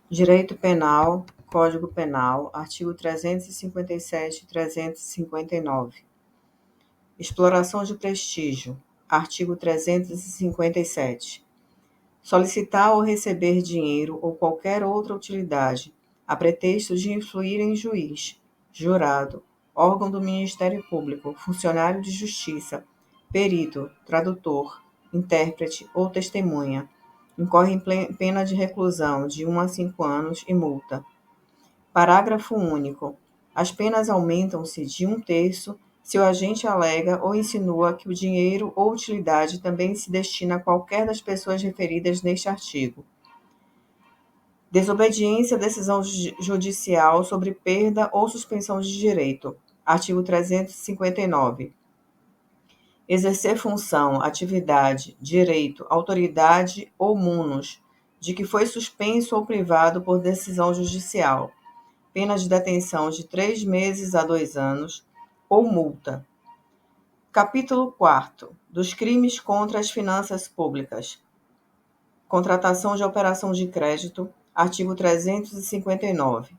Direito Penal, Código Penal, artigo 357 e 359. Exploração de prestígio, artigo 357. Solicitar ou receber dinheiro ou qualquer outra utilidade, a pretexto de influir em juiz, jurado, órgão do Ministério Público, funcionário de justiça, perito, tradutor, intérprete ou testemunha, incorre em pena de reclusão de 1 a 5 anos e multa. Parágrafo único. As penas aumentam-se de 1/3 se o agente alega ou insinua que o dinheiro ou utilidade também se destina a qualquer das pessoas referidas neste artigo. Desobediência à decisão judicial sobre perda ou suspensão de direito. Artigo 359. Exercer função, atividade, direito, autoridade ou munus, de que foi suspenso ou privado por decisão judicial. Pena de detenção de 3 meses a 2 anos, ou multa. Capítulo 4. Dos crimes contra as finanças públicas. Contratação de operação de crédito. Artigo 359.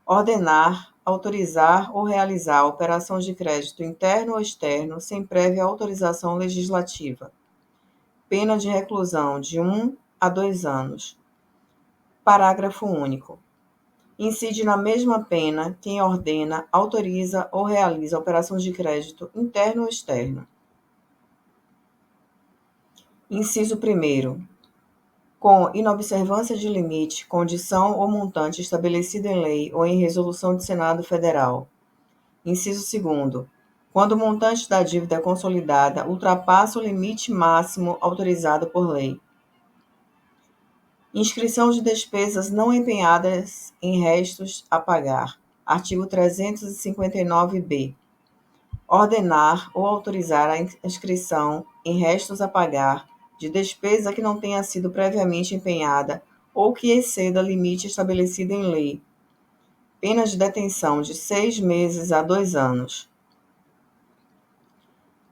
Ordenar, autorizar ou realizar operação de crédito interno ou externo sem prévia autorização legislativa. Pena de reclusão de 1 a 2 anos. Parágrafo único. Incide na mesma pena quem ordena, autoriza ou realiza operação de crédito interno ou externo. Inciso 1º. Com inobservância de limite, condição ou montante estabelecido em lei ou em resolução do Senado Federal. Inciso 2º. Quando o montante da dívida consolidada ultrapassa o limite máximo autorizado por lei. Inscrição de despesas não empenhadas em restos a pagar. Artigo 359-B. Ordenar ou autorizar a inscrição em restos a pagar de despesa que não tenha sido previamente empenhada ou que exceda limite estabelecido em lei. Pena de detenção de 6 meses a 2 anos.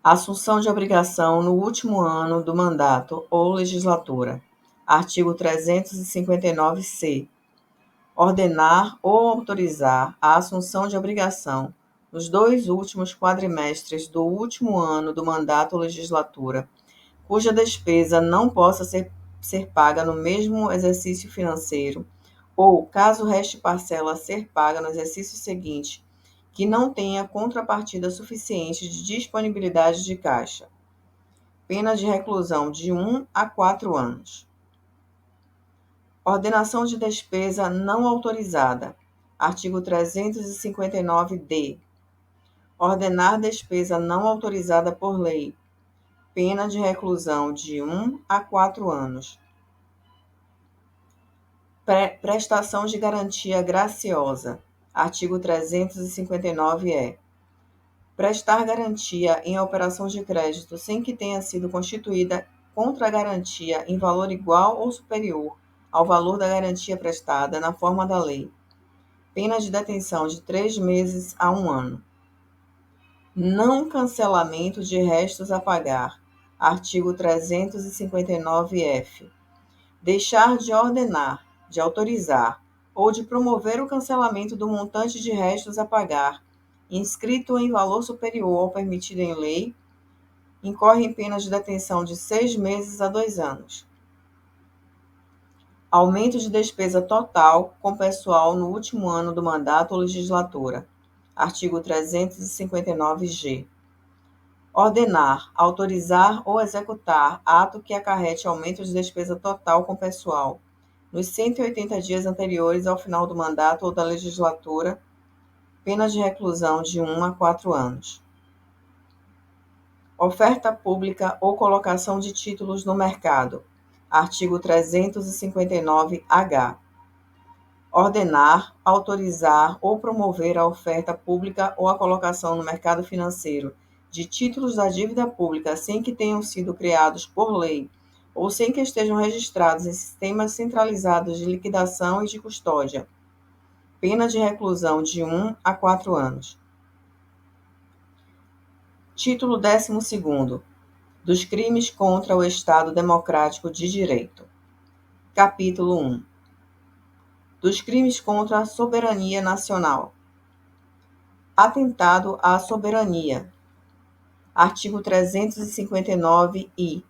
Assunção de obrigação no último ano do mandato ou legislatura. Artigo 359-C. Ordenar ou autorizar a assunção de obrigação nos 2 últimos quadrimestres do último ano do mandato ou legislatura, cuja despesa não possa ser paga no mesmo exercício financeiro, ou, caso reste parcela a ser paga no exercício seguinte, que não tenha contrapartida suficiente de disponibilidade de caixa. Pena de reclusão de 1 a 4 anos. Ordenação de despesa não autorizada. Artigo 359-D. Ordenar despesa não autorizada por lei. Pena de reclusão de 1 a 4 anos. Prestação de garantia graciosa. Artigo 359-E. Prestar garantia em operação de crédito sem que tenha sido constituída contra-garantia em valor igual ou superior ao valor da garantia prestada na forma da lei. Pena de detenção de 3 meses a 1 ano. Não cancelamento de restos a pagar. Artigo 359-F. Deixar de ordenar, de autorizar ou de promover o cancelamento do montante de restos a pagar, inscrito em valor superior ao permitido em lei, incorre em pena de detenção de 6 meses a 2 anos. Aumento de despesa total com pessoal no último ano do mandato ou legislatura. Artigo 359-G. Ordenar, autorizar ou executar ato que acarrete aumento de despesa total com pessoal nos 180 dias anteriores ao final do mandato ou da legislatura, pena de reclusão de 1 a 4 anos. Oferta pública ou colocação de títulos no mercado. Artigo 359-H. Ordenar, autorizar ou promover a oferta pública ou a colocação no mercado financeiro de títulos da dívida pública sem que tenham sido criados por lei ou sem que estejam registrados em sistemas centralizados de liquidação e de custódia. Pena de reclusão de 1 a 4 anos. Título 12º. Dos crimes contra o Estado Democrático de Direito. Capítulo 1. dos crimes contra a soberania nacional. Atentado à soberania. Artigo 359-I.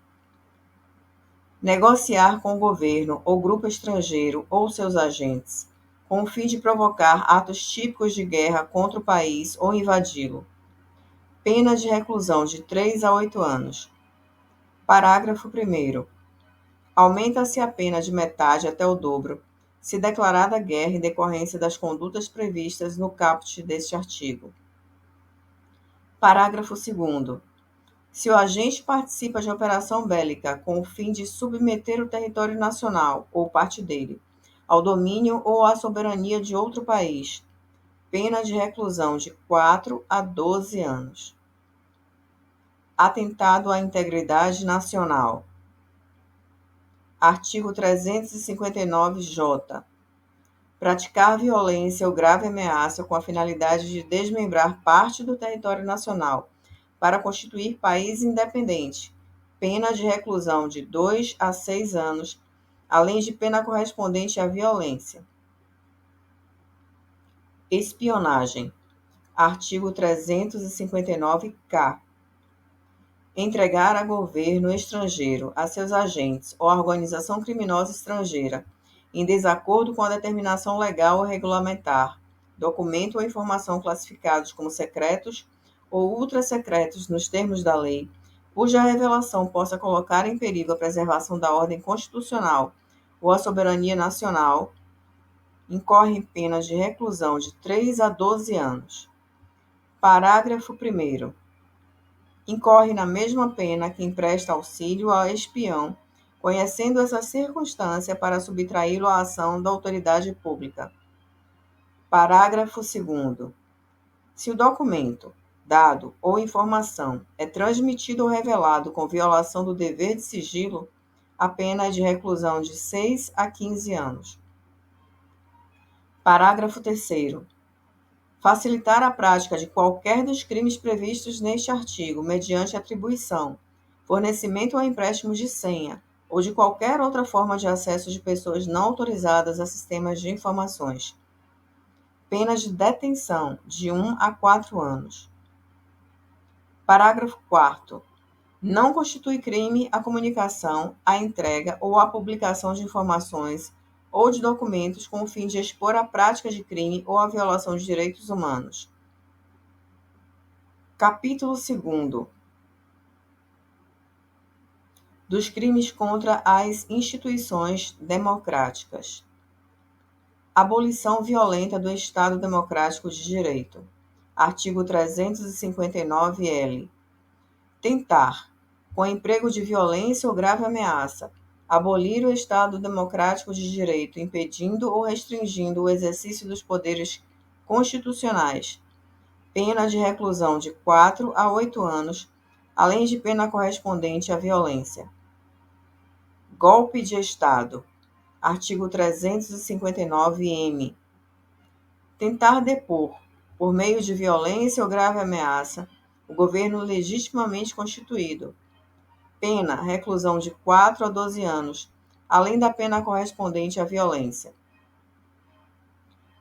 Negociar com o governo ou grupo estrangeiro ou seus agentes, com o fim de provocar atos típicos de guerra contra o país ou invadi-lo. Pena de reclusão de 3 a 8 anos. Parágrafo 1º. Aumenta-se a pena de metade até o dobro, se declarada guerra em decorrência das condutas previstas no caput deste artigo. Parágrafo 2º. Se o agente participa de operação bélica com o fim de submeter o território nacional ou parte dele ao domínio ou à soberania de outro país, pena de reclusão de 4 a 12 anos. Atentado à integridade nacional. Artigo 359-J. Praticar violência ou grave ameaça com a finalidade de desmembrar parte do território nacional para constituir país independente, pena de reclusão de 2 a 6 anos, além de pena correspondente à violência. Espionagem. Artigo 359-K. Entregar a governo estrangeiro, a seus agentes ou a organização criminosa estrangeira, em desacordo com a determinação legal ou regulamentar, documento ou informação classificados como secretos ou ultrasecretos nos termos da lei, cuja revelação possa colocar em perigo a preservação da ordem constitucional ou a soberania nacional, incorre em penas de reclusão de 3 a 12 anos. Parágrafo 1º. Incorre na mesma pena quem presta auxílio ao espião, conhecendo essa circunstância para subtraí-lo à ação da autoridade pública. Parágrafo 2º. Se o documento, dado ou informação é transmitido ou revelado com violação do dever de sigilo, a pena é de reclusão de 6 a 15 anos. Parágrafo 3º. Facilitar a prática de qualquer dos crimes previstos neste artigo, mediante atribuição, fornecimento ou empréstimo de senha, ou de qualquer outra forma de acesso de pessoas não autorizadas a sistemas de informações. Pena de detenção de 1 a 4 anos. Parágrafo 4º. Não constitui crime a comunicação, a entrega ou a publicação de informações ou de documentos com o fim de expor a prática de crime ou a violação de direitos humanos. Capítulo 2º. Dos crimes contra as instituições democráticas. Abolição violenta do Estado Democrático de Direito. Artigo 359-L. Tentar, com emprego de violência ou grave ameaça, abolir o Estado Democrático de Direito, impedindo ou restringindo o exercício dos poderes constitucionais. Pena de reclusão de 4 a 8 anos, além de pena correspondente à violência. Golpe de Estado. Artigo 359-M. Tentar depor, por meio de violência ou grave ameaça, o governo legitimamente constituído. Pena, reclusão de 4 a 12 anos, além da pena correspondente à violência.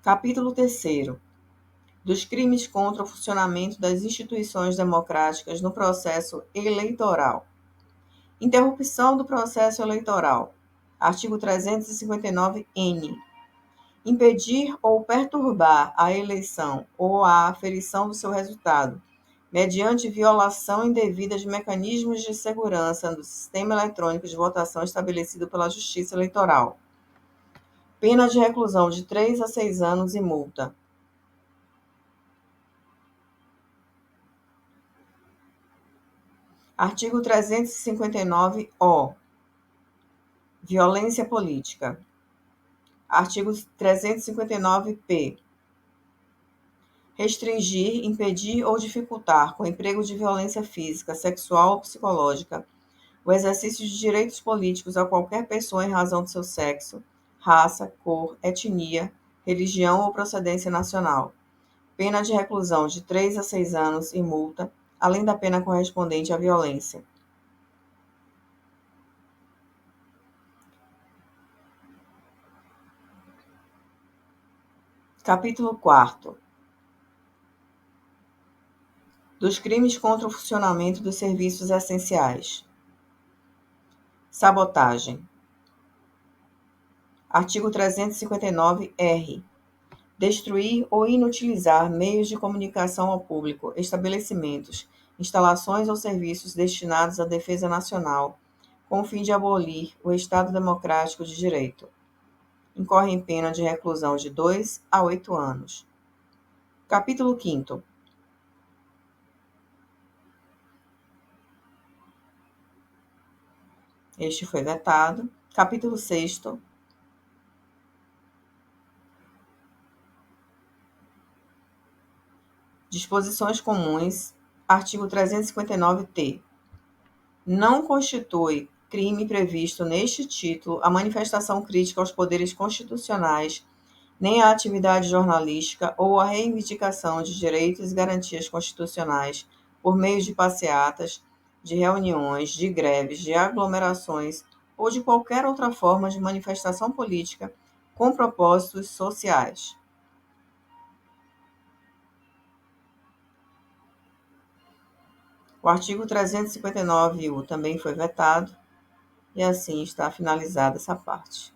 Capítulo 3º. Dos crimes contra o funcionamento das instituições democráticas no processo eleitoral. Interrupção do processo eleitoral. Artigo 359-N. Impedir ou perturbar a eleição ou a aferição do seu resultado, mediante violação indevida de mecanismos de segurança do sistema eletrônico de votação estabelecido pela Justiça Eleitoral. Pena de reclusão de 3 a 6 anos e multa. Artigo 359-O. Violência política. Artigo 359-P. Restringir, impedir ou dificultar, com emprego de violência física, sexual ou psicológica, o exercício de direitos políticos a qualquer pessoa em razão de seu sexo, raça, cor, etnia, religião ou procedência nacional. Pena de reclusão de 3 a 6 anos e multa, além da pena correspondente à violência. Capítulo 4. Dos crimes contra o funcionamento dos serviços essenciais. Sabotagem. Artigo 359-R. Destruir ou inutilizar meios de comunicação ao público, estabelecimentos, instalações ou serviços destinados à defesa nacional, com o fim de abolir o Estado Democrático de Direito. Incorre em pena de reclusão de 2 a 8 anos. Capítulo 5º. Este foi vetado. Capítulo 6º. Disposições comuns. Artigo 359-T. Não constitui crime previsto neste título a manifestação crítica aos poderes constitucionais, nem a atividade jornalística ou a reivindicação de direitos e garantias constitucionais por meio de passeatas, de reuniões, de greves, de aglomerações ou de qualquer outra forma de manifestação política com propósitos sociais. O artigo 359-U também foi vetado, e assim está finalizada essa parte.